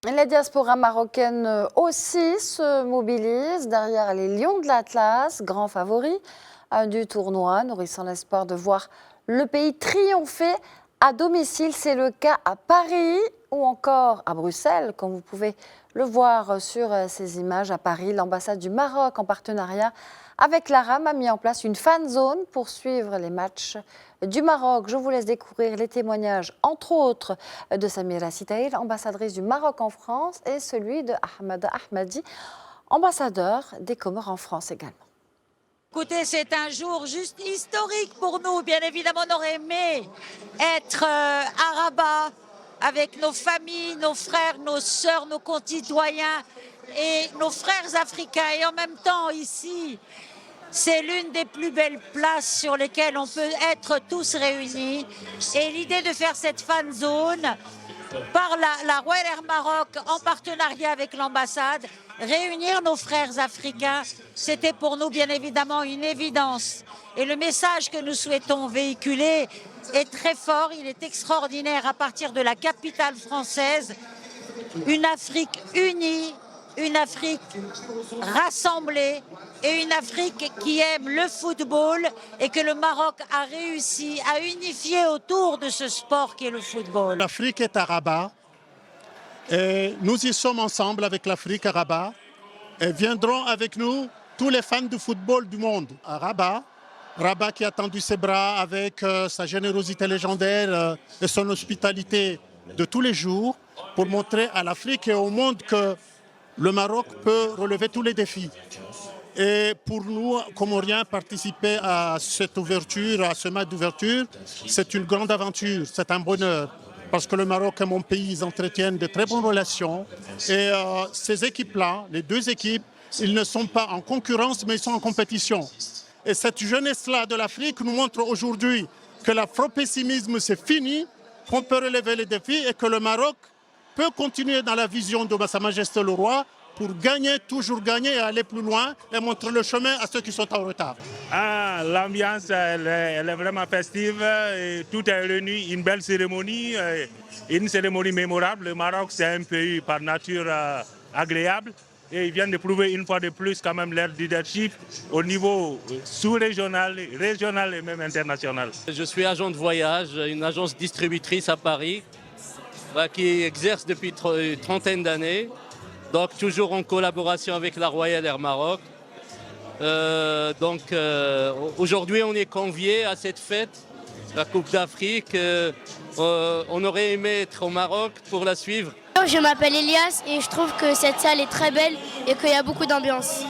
La diaspora marocaine aussi se mobilise derrière les Lions de l'Atlas, grands favoris du tournoi, nourrissant l'espoir de voir le pays triompher à domicile. C'est le cas à Paris ou encore à Bruxelles, comme vous pouvez le voir sur ces images. À Paris, l'ambassade du Maroc, en partenariat avec l'ARAM, a mis en place une fan zone pour suivre les matchs du Maroc. Je vous laisse découvrir les témoignages, entre autres, de Samira Sitaïl, ambassadrice du Maroc en France, et celui de Ahmad Ahmadi, ambassadeur des Comores en France également. Écoutez, c'est un jour juste historique pour nous. Bien évidemment, on aurait aimé être à Rabat avec nos familles, nos frères, nos sœurs, nos concitoyens et nos frères africains. Et en même temps, ici, c'est l'une des plus belles places sur lesquelles on peut être tous réunis. Et l'idée de faire cette fan zone par la Royal Air Maroc en partenariat avec l'ambassade, réunir nos frères africains, c'était pour nous bien évidemment une évidence. Et le message que nous souhaitons véhiculer est très fort, il est extraordinaire à partir de la capitale française. Une Afrique unie, une Afrique rassemblée et une Afrique qui aime le football et que le Maroc a réussi à unifier autour de ce sport qui est le football. L'Afrique est à Rabat et nous y sommes ensemble avec l'Afrique à Rabat et viendront avec nous tous les fans de football du monde à Rabat. Rabat qui a tendu ses bras avec sa générosité légendaire et son hospitalité de tous les jours pour montrer à l'Afrique et au monde que le Maroc peut relever tous les défis. Et pour nous, Comoriens, participer à cette ouverture, à ce match d'ouverture, c'est une grande aventure, c'est un bonheur. Parce que le Maroc et mon pays, ils entretiennent de très bonnes relations. Et ces équipes-là, les deux équipes, ils ne sont pas en concurrence, mais ils sont en compétition. Et cette jeunesse-là de l'Afrique nous montre aujourd'hui que l'afro-pessimisme, c'est fini, qu'on peut relever les défis et que le Maroc peut continuer dans la vision de Sa Majesté le Roi pour gagner, toujours gagner et aller plus loin et montrer le chemin à ceux qui sont en retard. L'ambiance, elle est vraiment festive, et tout est réuni, une belle cérémonie, une cérémonie mémorable. Le Maroc, c'est un pays par nature agréable et ils viennent de prouver une fois de plus quand même leur leadership au niveau sous-régional, régional et même international. Je suis agent de voyage, une agence distributrice à Paris qui exerce depuis une trentaine d'années. Donc toujours en collaboration avec la Royal Air Maroc. Aujourd'hui on est conviés à cette fête, la Coupe d'Afrique. On aurait aimé être au Maroc pour la suivre. Je m'appelle Elias et je trouve que cette salle est très belle et qu'il y a beaucoup d'ambiance.